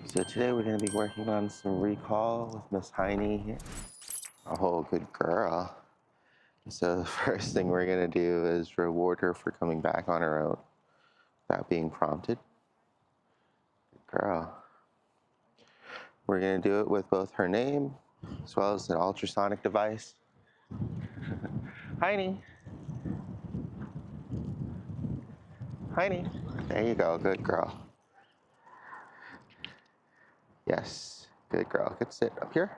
So today we're going to be working on some recall with Miss Hiney here. Oh, good girl. So the first thing we're going to do is reward her for coming back on her own without being prompted. Good girl. We're going to do it with both her name as well as an ultrasonic device. Hiney. Hiney. There you go. Good girl. Yes. Good girl. Good, sit up here.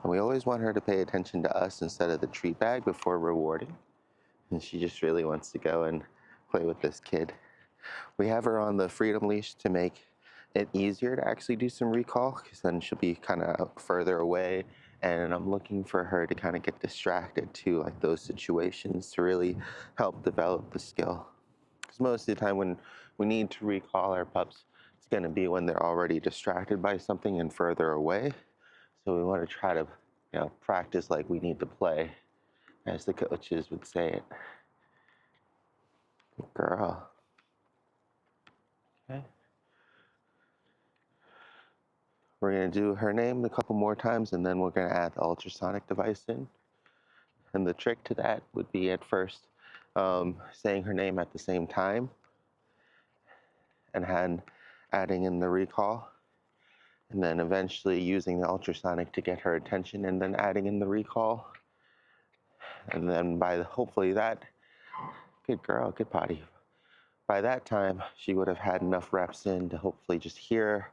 And we always want her to pay attention to us instead of the treat bag before rewarding. And she just really wants to go and play with this kid. We have her on the freedom leash to make it easier to actually do some recall, because then she'll be kind of further away, and I'm looking for her to kind of get distracted too, like those situations, to really help develop the skill. Because most of the time when we need to recall our pups, it's going to be when they're already distracted by something and further away. So we want to try to, practice like we need to play, as the coaches would say it. Good girl. Okay. We're going to do her name a couple more times, and then we're going to add the ultrasonic device in. And the trick to that would be at first saying her name at the same time, and adding in the recall, and then eventually using the ultrasonic to get her attention, and then adding in the recall. And then hopefully that, good girl, good potty. By that time, she would have had enough reps in to hopefully just hear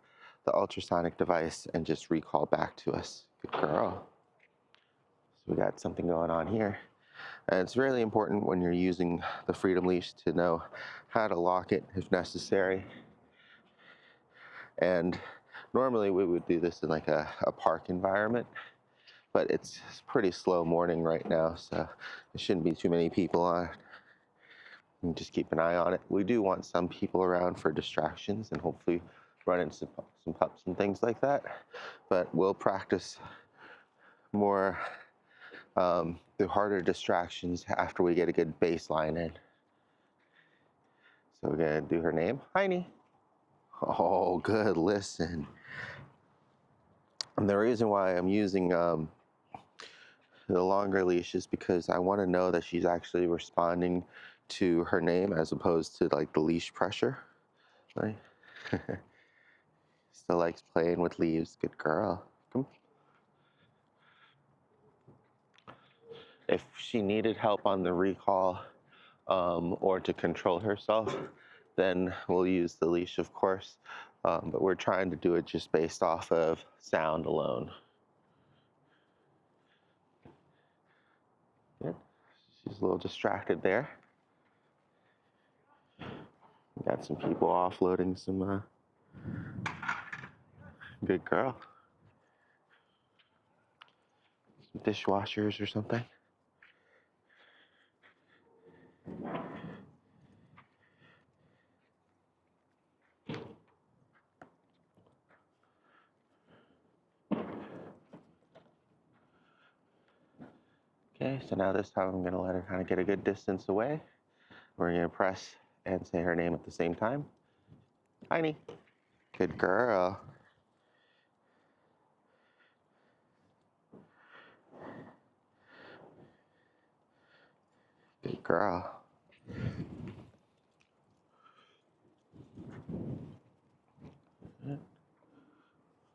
the ultrasonic device and just recall back to us. Good girl. So we got something going on here. And it's really important when you're using the freedom leash to know how to lock it if necessary. And normally we would do this in like a park environment, but it's pretty slow morning right now, so there shouldn't be too many people on it. And just keep an eye on it. We do want some people around for distractions and hopefully run into some pups and things like that. But we'll practice more the harder distractions after we get a good baseline in. So we're gonna do her name, Hiney. Oh, good, listen. And the reason why I'm using the longer leash is because I want to know that she's actually responding to her name as opposed to like the leash pressure. Right? Still likes playing with leaves. Good girl. Come. If she needed help on the recall or to control herself, then we'll use the leash, of course. But we're trying to do it just based off of sound alone. Good. She's a little distracted there. Got some people offloading some good girl. Some dishwashers or something. Okay, so now this time I'm gonna let her kind of get a good distance away. We're gonna press and say her name at the same time. Hiney. Good girl. Good girl.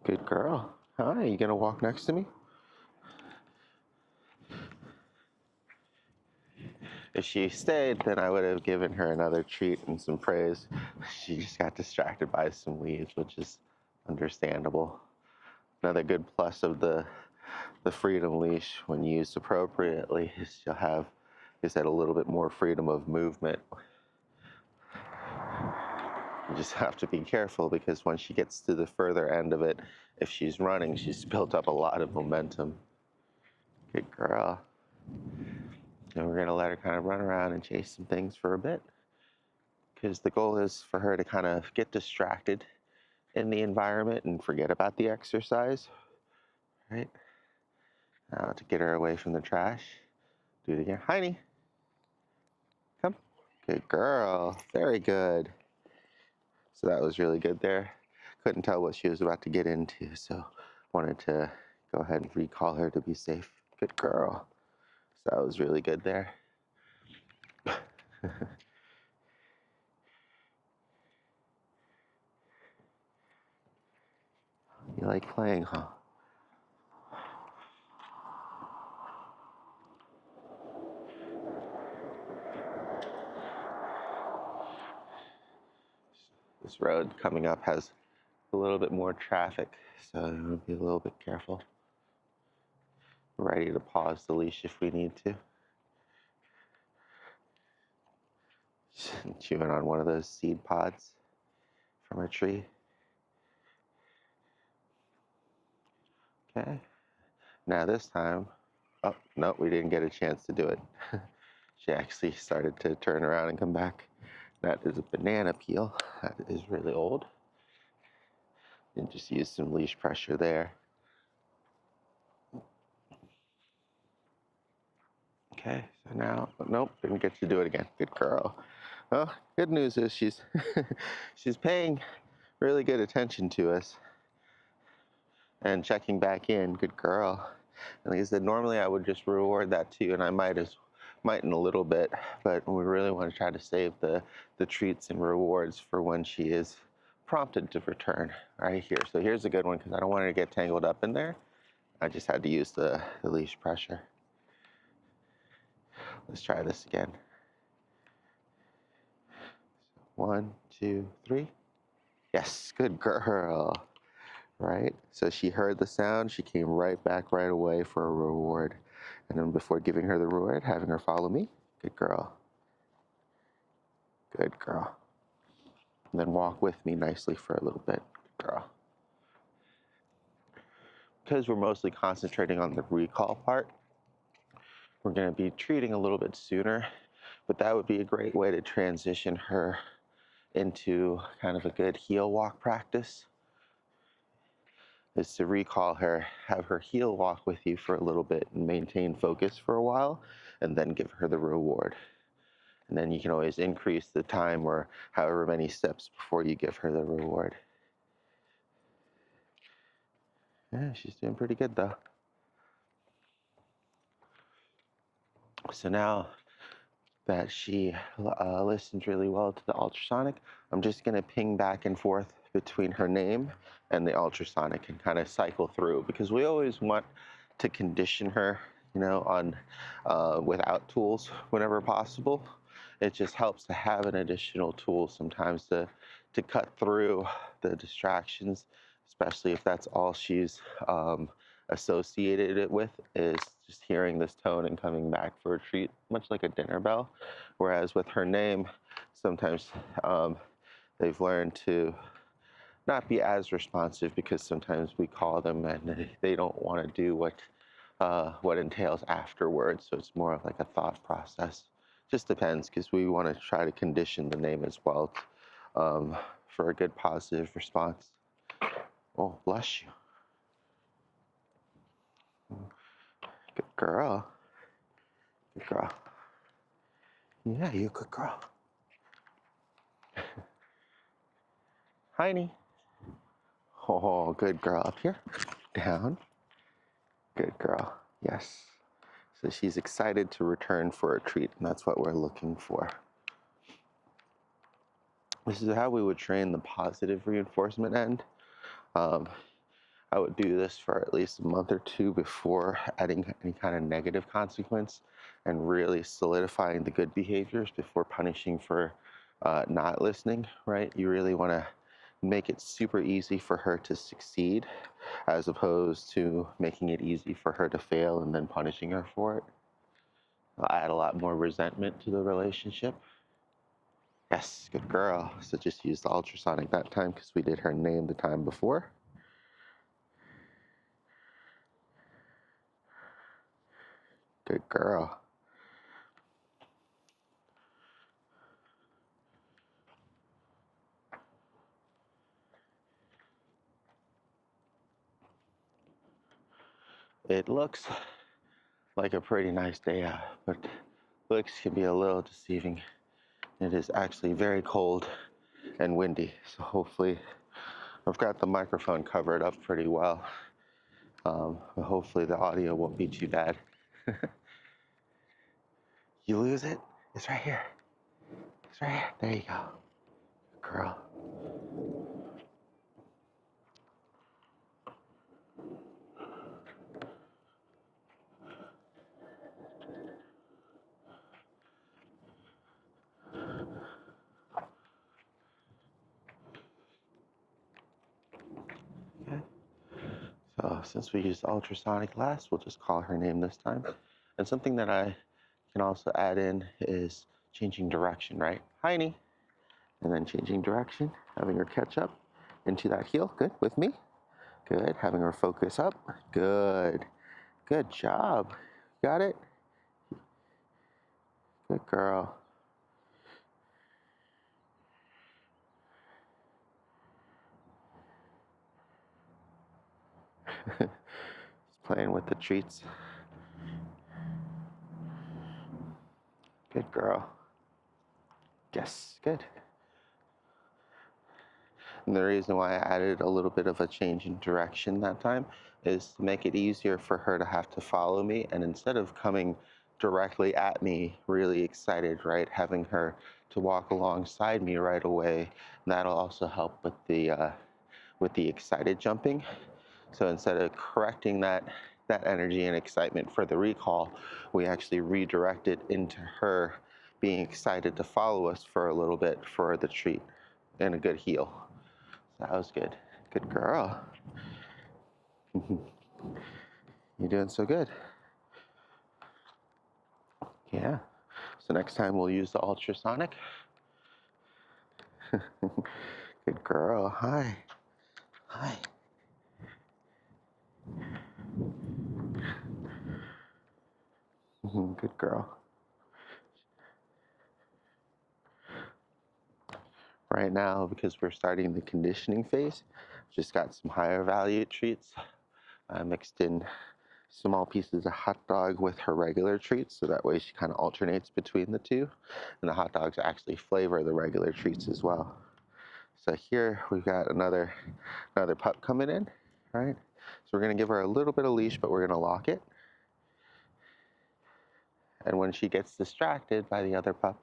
Good girl. Hi, you gonna walk next to me? If she stayed, then I would have given her another treat and some praise. She just got distracted by some leaves, which is understandable. Another good plus of the freedom leash, when used appropriately, is you'll have, is that, a little bit more freedom of movement. You just have to be careful, because when she gets to the further end of it, if she's running, she's built up a lot of momentum. Good girl. And we're gonna let her kind of run around and chase some things for a bit, because the goal is for her to kind of get distracted in the environment and forget about the exercise, right? Now to get her away from the trash. Do it again. Hiney, come. Good girl. Very good. So that was really good there. couldn't tell what she was about to get into, so wanted to go ahead and recall her to be safe. Good girl. So that was really good there. You like playing, huh? This road coming up has a little bit more traffic, so we'll be a little bit careful. Ready to pause the leash if we need to. Chewing on one of those seed pods from a tree. Okay. Now this time, oh, no, we didn't get a chance to do it. She actually started to turn around and come back. That is a banana peel. That is really old. And just use some leash pressure there. Okay, so now, nope, didn't get to do it again. Good girl. Well, good news is she's she's paying really good attention to us and checking back in. Good girl. And like I said, normally I would just reward that too, and I might in a little bit, but we really want to try to save the treats and rewards for when she is prompted to return right here. So here's a good one because I don't want her to get tangled up in there. I just had to use the leash pressure. Let's try this again. 1, 2, 3. Yes, good girl. Right? So she heard the sound, she came right back right away for a reward. And then before giving her the reward, having her follow me. Good girl. Good girl. And then walk with me nicely for a little bit. Good girl. Because we're mostly concentrating on the recall part, we're going to be treating a little bit sooner, but that would be a great way to transition her into kind of a good heel walk practice, is to recall her, have her heel walk with you for a little bit and maintain focus for a while, and then give her the reward. And then you can always increase the time or however many steps before you give her the reward. Yeah, she's doing pretty good though. So now that she listens really well to the ultrasonic, I'm just going to ping back and forth between her name and the ultrasonic and kind of cycle through, because we always want to condition her, on without tools whenever possible. It just helps to have an additional tool sometimes to cut through the distractions, especially if that's all she's associated it with, is just hearing this tone and coming back for a treat, much like a dinner bell. Whereas with her name, sometimes they've learned to not be as responsive because sometimes we call them and they don't want to do what entails afterwards. So it's more of like a thought process. Just depends, because we want to try to condition the name as well for a good positive response. Oh, bless you. Good girl. Good girl. Yeah, you good girl. Hiney. Oh, good girl. Up here. Down. Good girl. Yes. So she's excited to return for a treat, and that's what we're looking for. This is how we would train the positive reinforcement end. I would do this for at least a month or two before adding any kind of negative consequence, and really solidifying the good behaviors before punishing for not listening, right? You really want to make it super easy for her to succeed, as opposed to making it easy for her to fail and then punishing her for it. I'll add a lot more resentment to the relationship. Yes, good girl. So just use the ultrasonic that time because we did her name the time before. Good girl. It looks like a pretty nice day out, but looks can be a little deceiving. It is actually very cold and windy, so hopefully I've got the microphone covered up pretty well. But hopefully the audio won't be too bad. You lose it? It's right here. It's right here. There you go. Good girl. Okay. So since we used ultrasonic last, we'll just call her name this time. And something that I can also add in is changing direction, right? Hiney. And then changing direction, having her catch up into that heel. Good, with me. Good, having her focus up. Good. Good job. Got it? Good girl. Just playing with the treats. Good girl. Yes, good. And the reason why I added a little bit of a change in direction that time is to make it easier for her to have to follow me. And instead of coming directly at me, really excited, right, having her to walk alongside me right away, that'll also help with the excited jumping. So instead of correcting that energy and excitement for the recall, we actually redirect it into her being excited to follow us for a little bit for the treat and a good heel. So that was good. Good girl. You're doing so good. Yeah. So next time we'll use the ultrasonic. Good girl. Hi. Hi. Good girl. Right now, because we're starting the conditioning phase, just got some higher value treats. I mixed in small pieces of hot dog with her regular treats, so that way she kind of alternates between the two. And the hot dogs actually flavor the regular treats as well. So here we've got another pup coming in, right? So we're gonna give her a little bit of leash, but we're gonna lock it. And when she gets distracted by the other pup,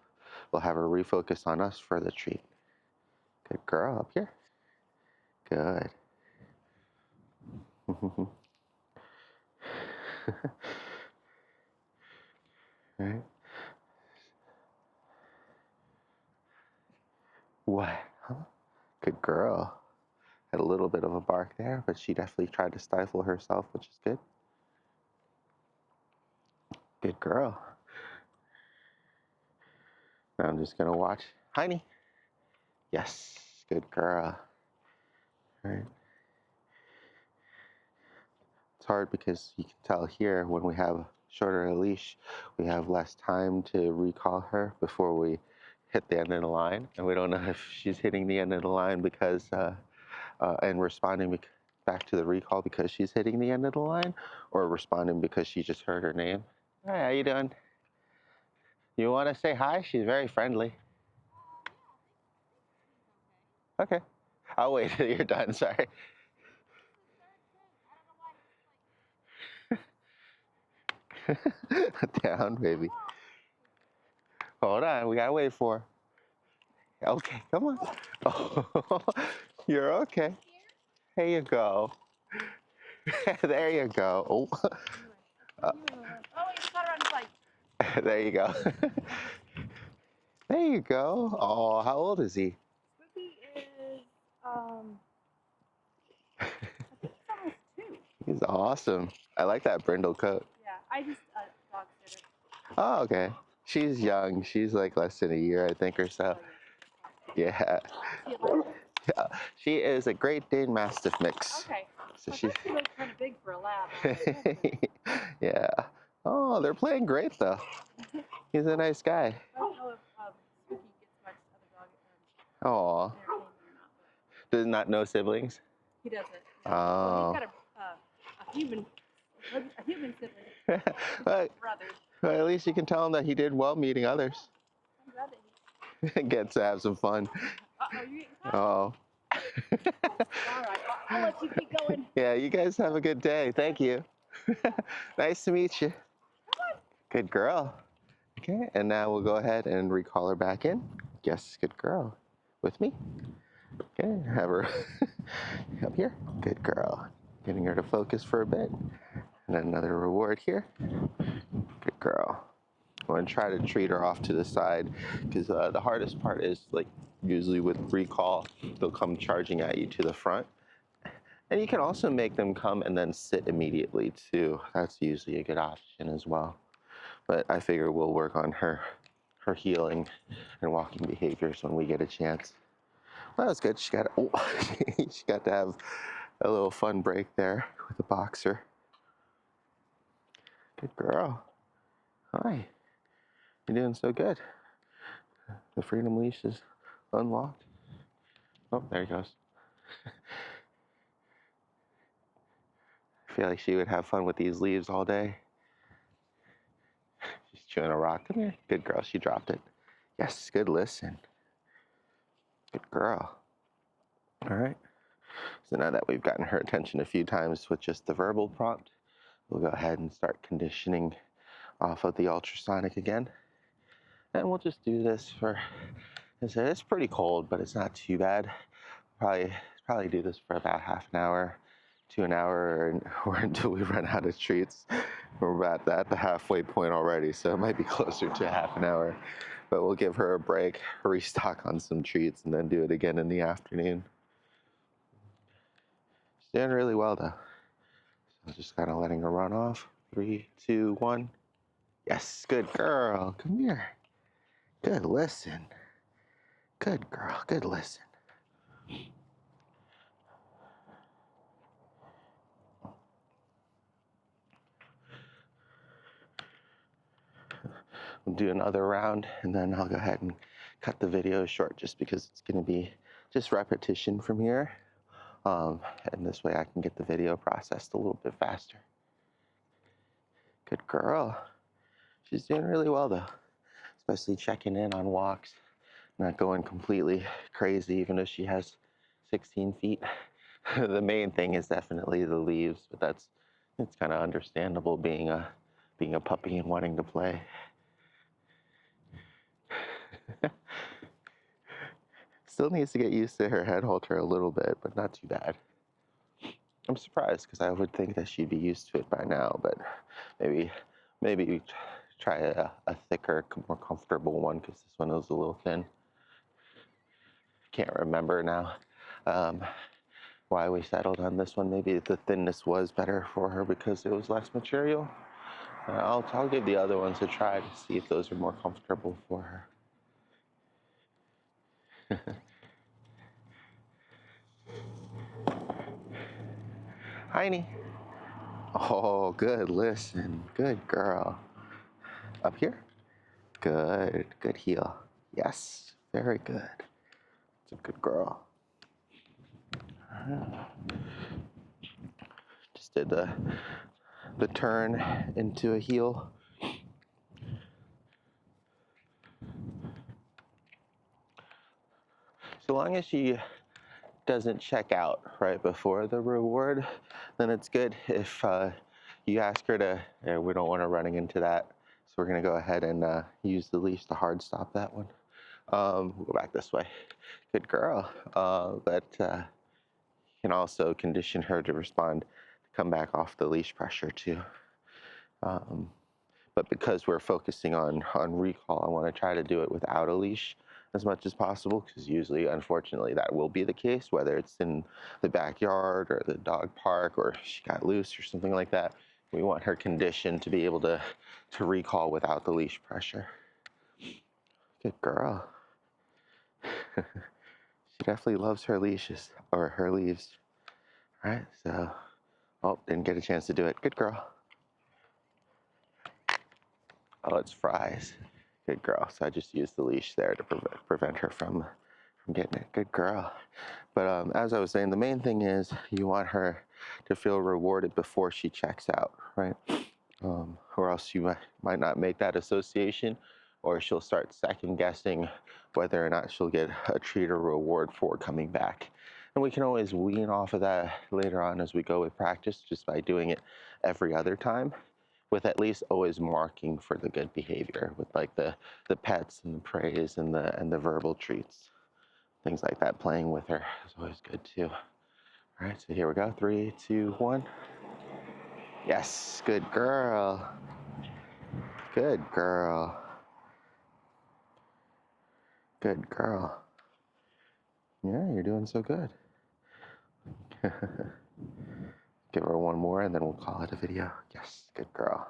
we'll have her refocus on us for the treat. Good girl, up here. Good. Right. What? Huh? Good girl. Had a little bit of a bark there, but she definitely tried to stifle herself, which is good. Good girl. Now I'm just gonna watch Hiney. Yes, good girl. Right. It's hard because you can tell here when we have shorter a leash, we have less time to recall her before we hit the end of the line, and we don't know if she's hitting the end of the line because and responding back to the recall because she's hitting the end of the line, or responding because she just heard her name. Hi, how you doing? You want to say hi? She's very friendly. Okay, I'll wait till you're done. Sorry. Down, baby. Hold on, we gotta wait for her. Okay, come on. Oh, you're okay. Here you go. There you go. Oh, he's got her on his leg. there you go. There you go. Oh, how old is he? Spooky is, I think he's almost 2. He's awesome. I like that brindle coat. Yeah, I just dog sit her. Oh, okay. She's young. She's like less than a year, I think, or so. Yeah. Yeah. She is a Great Dane Mastiff mix. Okay. So she looks kind of big for a lab. Yeah. Oh, they're playing great though. He's a nice guy. I don't know if Spooky gets much other dog Aw. entertainment or not. Does not know siblings? He doesn't. Oh. Well, he's got a human sibling. Well, Brothers. at least you can tell him that he did well meeting others. I'm glad that he Gets to have some fun. Uh-oh, you eating pie? Oh. All right, I'll let you keep going. Yeah, you guys have a good day. Thank you. Nice to meet you. Good girl. Okay, and now we'll go ahead and recall her back in. Yes, good girl. With me. Okay, have her up here. Good girl. Getting her to focus for a bit. And another reward here. Good girl. I'm going to try to treat her off to the side because the hardest part is like usually with recall, they'll come charging at you to the front. And you can also make them come and then sit immediately too. That's usually a good option as well. But I figure we'll work on her healing and walking behaviors when we get a chance. Well, that was good. She got to have a little fun break there with the boxer. Good girl. Hi. You're doing so good. The freedom leash is unlocked. Oh, there he goes. I feel like she would have fun with these leaves all day. She's chewing a rock. Come here. Good girl. She dropped it. Yes, good listen. Good girl. All right. So now that we've gotten her attention a few times with just the verbal prompt, we'll go ahead and start conditioning off of the ultrasonic again. And we'll just do this for, it's pretty cold, but it's not too bad. Probably do this for about half an hour to an hour or until we run out of treats. We're at the halfway point already, so it might be closer to half an hour. But we'll give her a break, restock on some treats, and then do it again in the afternoon. She's doing really well, though. So just kind of letting her run off. 3, 2, 1. Yes, good girl. Come here. Good listen. Good girl. Good listen. We'll do another round, and then I'll go ahead and cut the video short just because it's going to be just repetition from here. And this way I can get the video processed a little bit faster. Good girl. She's doing really well, though, especially checking in on walks, not going completely crazy, even though she has 16 feet. The main thing is definitely the leaves, but it's kind of understandable being a puppy and wanting to play. Still needs to get used to her head halter a little bit, but not too bad. I'm surprised because I would think that she'd be used to it by now, but maybe try a thicker, more comfortable one because this one is a little thin. Can't remember now why we settled on this one. Maybe the thinness was better for her because it was less material. I'll give the other ones a try to see if those are more comfortable for her. Hiney. Oh, good. Listen. Good girl. Up here. Good. Good heel. Yes. Very good. It's a good girl. Just did the turn into a heel. So long as she doesn't check out right before the reward, then it's good. If you ask her to, we don't want her running into that, so we're going to go ahead and use the leash to hard stop that one. We'll go back this way. Good girl. But you can also condition her to respond, to come back off the leash pressure too. But because we're focusing on recall, I want to try to do it without a leash as much as possible, because usually, unfortunately, that will be the case, whether it's in the backyard or the dog park or she got loose or something like that. We want her conditioned to be able to recall without the leash pressure. Good girl. She definitely loves her leashes, or her leaves. All right, so, oh, didn't get a chance to do it. Good girl. Oh, it's fries. Good girl. So I just used the leash there to prevent her from getting it. Good girl. But as I was saying, the main thing is you want her to feel rewarded before she checks out, right? Or else you might not make that association, or she'll start second guessing whether or not she'll get a treat or reward for coming back. And we can always wean off of that later on as we go with practice, just by doing it every other time, with at least always marking for the good behavior, with like the pets and the praise and the verbal treats, things like that. Playing with her is always good too. All right, so here we go. 3, 2, 1. Yes, good girl. Good girl. Good girl. Yeah, you're doing so good. Give her one more and then we'll call it a video. Yes, good girl.